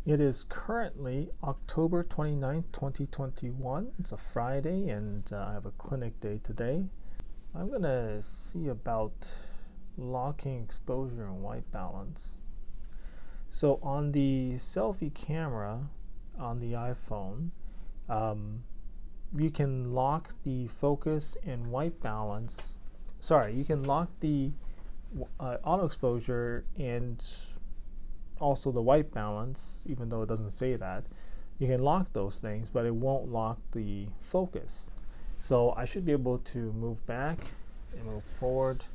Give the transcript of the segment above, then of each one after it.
It is currently October 29th, 2021. It's a Friday, and I have a clinic day today. I'm going to see about locking exposure and white balance. So on the selfie camera on the iPhone, you can lock the focus and white balance. Sorry, you can lock the auto exposure and also the white balance, even though it doesn't say that. You can lock those things, but it won't lock the focus. So I should be able to move back and move forward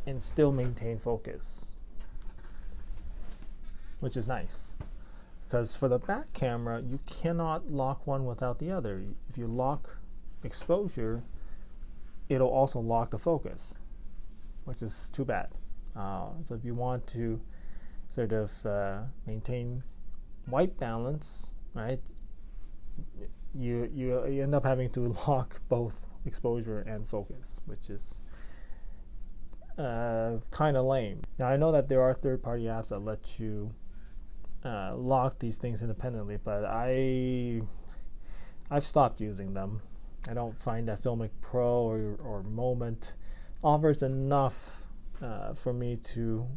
and still maintain focus, which is nice. Because for the back camera, you cannot lock one without the other. If you lock exposure, it'll also lock the focus, which is too bad. So if you want to sort of maintain white balance, right, you end up having to lock both exposure and focus, which is kind of lame. Now I know that there are third-party apps that let you lock these things independently, but I've stopped using them. I don't find that Filmic Pro or Moment offers enough for me to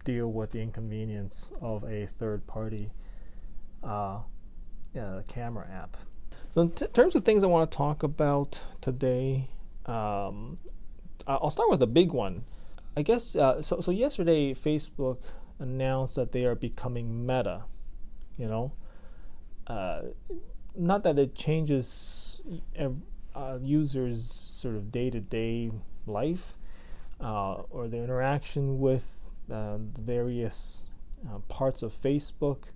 deal with the inconvenience of a third-party camera app. So in terms of things I want to talk about today, I'll start with a big one. I guess so yesterday Facebook announced that they are becoming Meta. Not that it changes users' sort of day-to-day life or their interaction with the various parts of Facebook.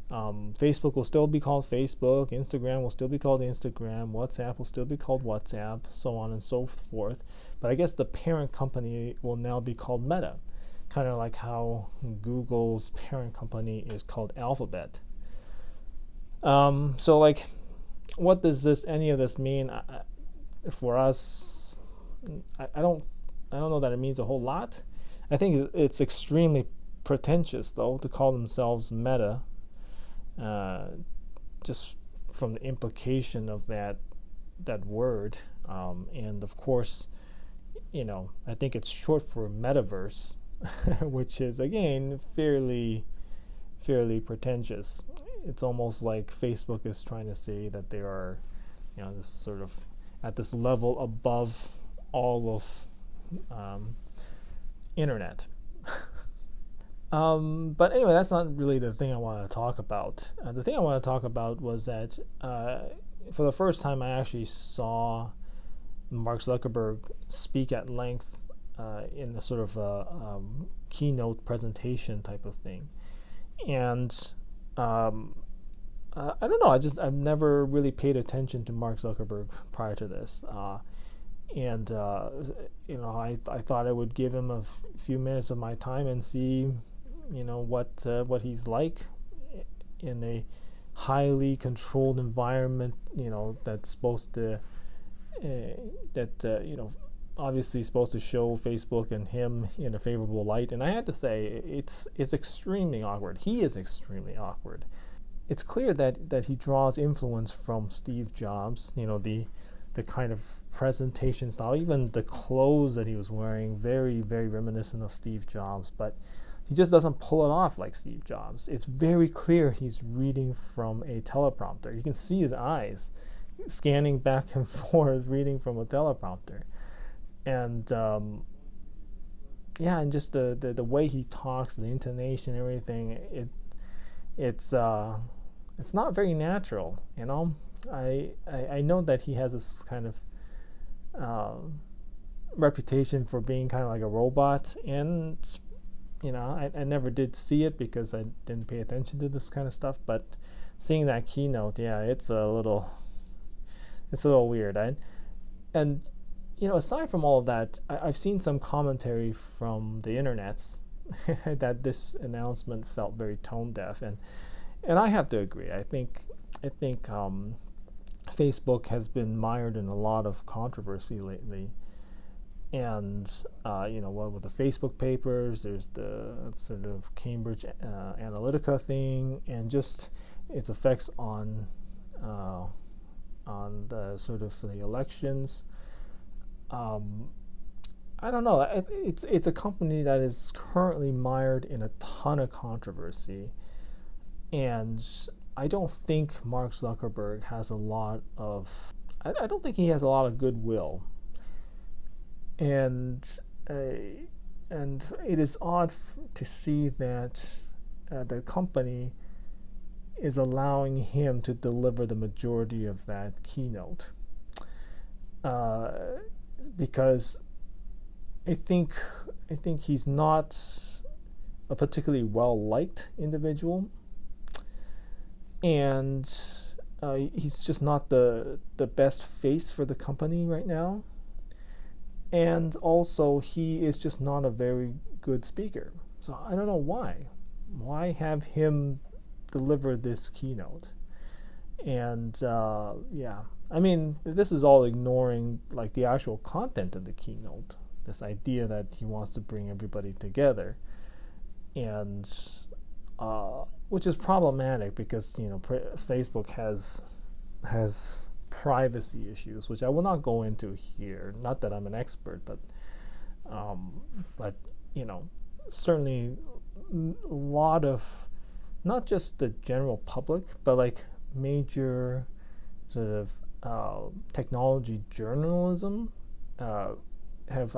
Facebook will still be called Facebook, Instagram will still be called Instagram, WhatsApp will still be called WhatsApp, so on and so forth. But I guess the parent company will now be called Meta, kind of like how Google's parent company is called Alphabet. So like, what does any of this mean for us? I don't know that it means a whole lot. I think it's extremely pretentious, though, to call themselves Meta, just from the implication of that word. And of course, I think it's short for metaverse, which is again fairly pretentious. It's almost like Facebook is trying to say that they are, this sort of at this level above all of internet. But anyway, that's not really the thing I want to talk about. The thing I want to talk about was that for the first time I actually saw Mark Zuckerberg speak at length in a sort of a keynote presentation type of thing. And I don't know, I've never really paid attention to Mark Zuckerberg prior to this. And I thought I would give him a few minutes of my time and see, what he's like in a highly controlled environment, that's supposed to, obviously supposed to show Facebook and him in a favorable light. And I have to say, it's extremely awkward. He is extremely awkward. It's clear that he draws influence from Steve Jobs, the kind of presentation style, even the clothes that he was wearing, very, very reminiscent of Steve Jobs, but he just doesn't pull it off like Steve Jobs. It's very clear he's reading from a teleprompter. You can see his eyes scanning back and forth, reading from a teleprompter. And and just the way he talks, the intonation, everything, it's not very natural, I know that he has this kind of reputation for being kind of like a robot, and I never did see it because I didn't pay attention to this kind of stuff. But seeing that keynote, it's a little weird. And aside from all of that, I've seen some commentary from the internets that this announcement felt very tone deaf, and I have to agree. I think Facebook has been mired in a lot of controversy lately, and with the Facebook papers, there's the sort of Cambridge Analytica thing, and just its effects on the sort of the elections. I don't know. It's a company that is currently mired in a ton of controversy, and I don't think Mark Zuckerberg has a lot of. I don't think he has a lot of goodwill, and it is odd to see that the company is allowing him to deliver the majority of that keynote, because I think he's not a particularly well liked individual, and he's just not the best face for the company right now. And also, he is just not a very good speaker. So I don't know why. Why have him deliver this keynote? And I mean, this is all ignoring like the actual content of the keynote. This idea that he wants to bring everybody together, and which is problematic because Facebook has privacy issues, which I will not go into here. Not that I'm an expert, but certainly a lot of not just the general public, but like major sort of technology journalism have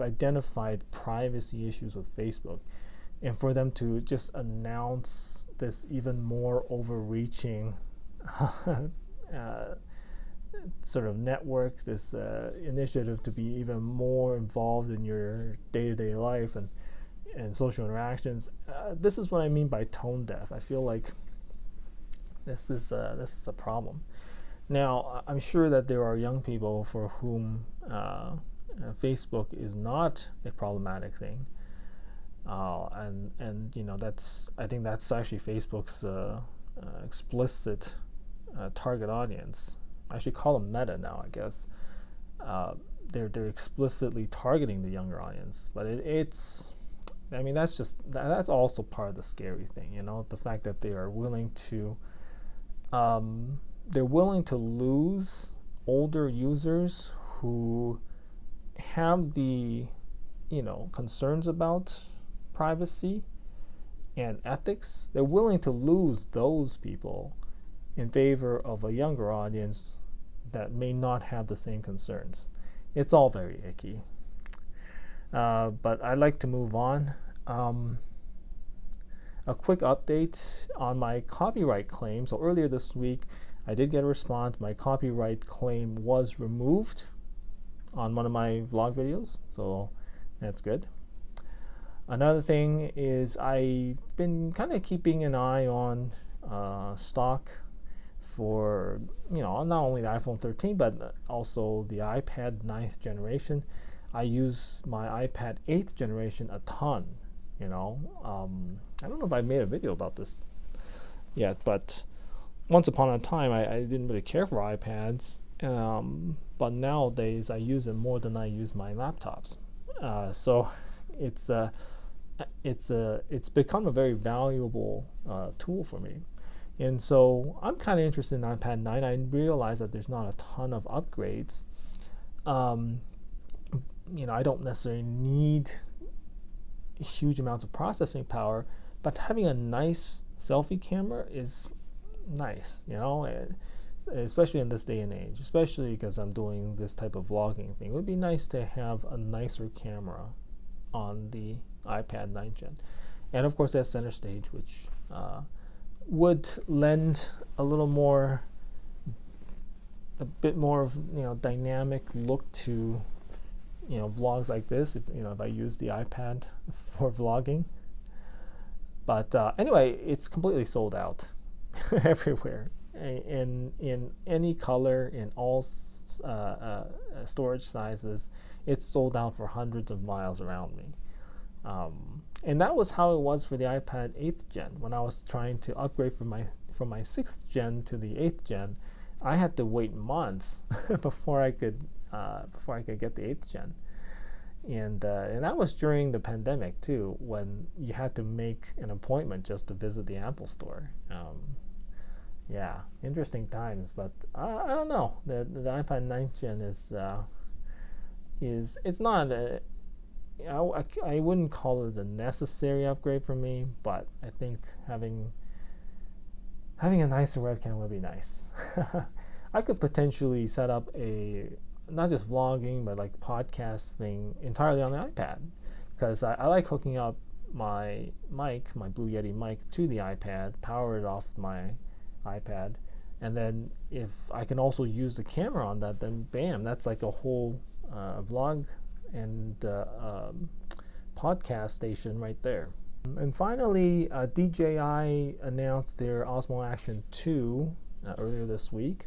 identified privacy issues with Facebook, and for them to just announce this even more overreaching sort of network, this initiative to be even more involved in your day-to-day life and social interactions. This is what I mean by tone deaf. I feel like this is a problem. Now, I'm sure that there are young people for whom Facebook is not a problematic thing, and I think that's actually Facebook's explicit target audience. I should call them Meta now, I guess. They're explicitly targeting the younger audience, but it's I mean that's also part of the scary thing, the fact that they are willing to lose older users who have the concerns about privacy and ethics. They're willing to lose those people in favor of a younger audience that may not have the same concerns. It's all very icky. But I'd like to move on. A quick update on my copyright claim. So earlier this week, I did get a response. My copyright claim was removed on one of my vlog videos, so that's good. Another thing is I've been kind of keeping an eye on stock for not only the iPhone 13 but also the iPad 9th generation. I use my iPad 8th generation a ton. I don't know if I made a video about this yet, but once upon a time I didn't really care for iPads, but nowadays I use them more than I use my laptops. So it's become a very valuable tool for me. And so I'm kind of interested in iPad 9. I realize that there's not a ton of upgrades. I don't necessarily need huge amounts of processing power, but having a nice selfie camera is nice, especially in this day and age, especially because I'm doing this type of vlogging thing. It would be nice to have a nicer camera on the iPad 9th Gen. And of course, there's center stage, which would lend a bit more of dynamic look to vlogs like this if I use the iPad for vlogging. But anyway, it's completely sold out everywhere in any color, in all storage sizes. It's sold out for hundreds of miles around me. And that was how it was for the iPad 8th Gen. When I was trying to upgrade from my 6th Gen to the 8th Gen, I had to wait months before I could get the 8th Gen. and that was during the pandemic too, when you had to make an appointment just to visit the Apple Store. Yeah, interesting times, but I don't know. The iPad 9th Gen is it's not I wouldn't call it a necessary upgrade for me, but I think having a nicer webcam would be nice. I could potentially set up a not just vlogging but like podcast thing entirely on the iPad, because I like hooking up my mic, my Blue Yeti mic, to the iPad, power it off my iPad, and then if I can also use the camera on that, then bam, that's like a whole vlog and podcast station right there. And finally, DJI announced their Osmo Action 2 earlier this week,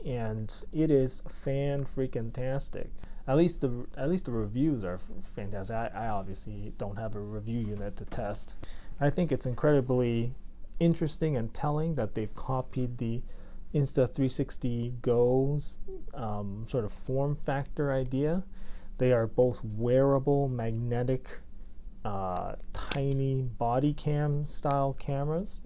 and it is fan-freaking-tastic. At least the reviews are fantastic. I obviously don't have a review unit to test. I think it's incredibly interesting and telling that they've copied the Insta360 Go's sort of form factor idea. They are both wearable, magnetic, tiny body cam style cameras,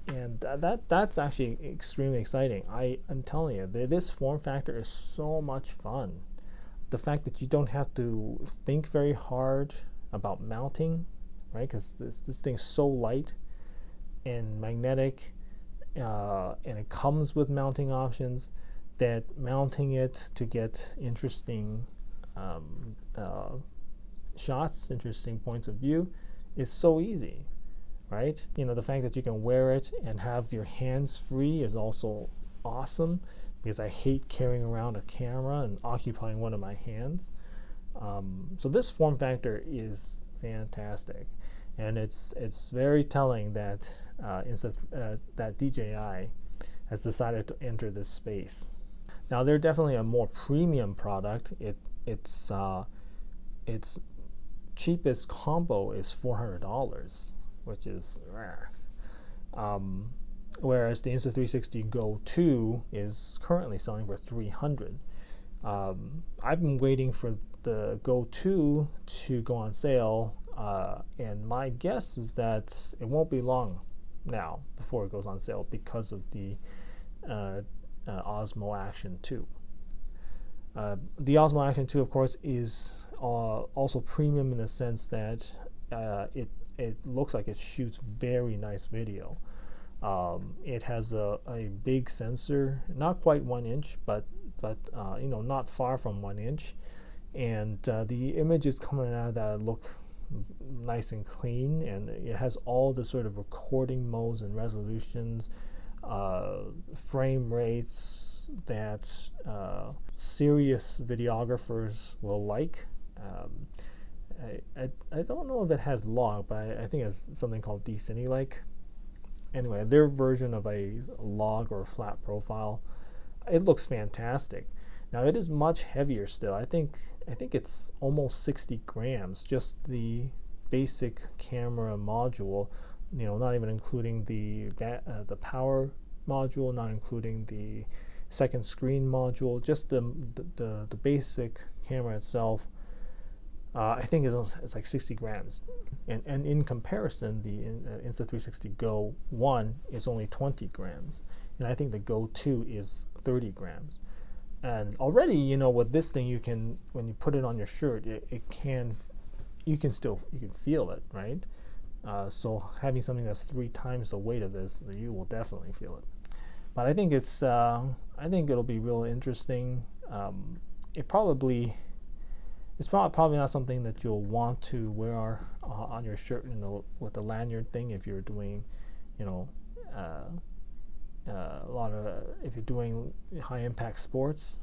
and that's actually extremely exciting. I'm telling you, this form factor is so much fun. The fact that you don't have to think very hard about mounting, right? Because this thing's so light and magnetic, and it comes with mounting options, that mounting it to get interesting shots, interesting points of view, is so easy, right? The fact that you can wear it and have your hands free is also awesome, because I hate carrying around a camera and occupying one of my hands. So this form factor is fantastic, and it's very telling that that DJI has decided to enter this space. Now, they're definitely a more premium product. Its cheapest combo is $400, which is rare. Whereas the Insta360 Go 2 is currently selling for $300. I've been waiting for the Go 2 to go on sale, and my guess is that it won't be long now before it goes on sale, because of the Osmo Action 2. The Osmo Action 2, of course, is also premium in the sense that it looks like it shoots very nice video. It has a big sensor, not quite 1 inch, but not far from 1 inch, and the images coming out of that look nice and clean, and it has all the sort of recording modes and resolutions, frame rates that serious videographers will like. I don't know if it has log, but I think it's something called D-Cine-like. Anyway, their version of a log or a flat profile, it looks fantastic. Now, it is much heavier still. I think it's almost 60 grams, just the basic camera module, not even including the power module, not including the second screen module, just the basic camera itself. I think it's like 60 grams. And in comparison, the Insta360 Go 1 is only 20 grams. And I think the Go 2 is 30 grams. And already, with this thing, you can, when you put it on your shirt, you can feel it, right? So having something that's 3 times the weight of this, you will definitely feel it. But I think I think it'll be real interesting. It's probably not something that you'll want to wear on your shirt, with the lanyard thing, if you're doing, if you're doing high impact sports.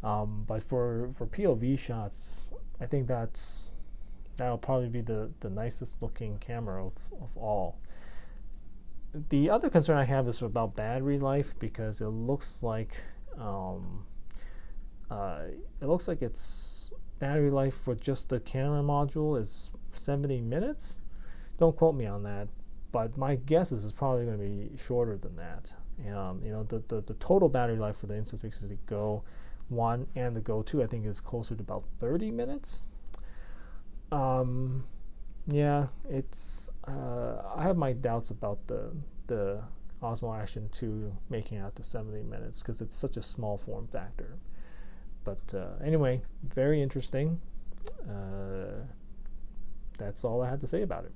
But for POV shots, I think that'll probably be the nicest looking camera of all. The other concern I have is about battery life, because it looks like its battery life for just the camera module is 70 minutes. Don't quote me on that, but my guess is it's probably going to be shorter than that. The total battery life for the Insta360 Go 1 and the Go 2, I think, is closer to about 30 minutes. Yeah, it's I have my doubts about the Osmo Action 2 making out to 70 minutes because it's such a small form factor. But anyway, very interesting. That's all I have to say about it.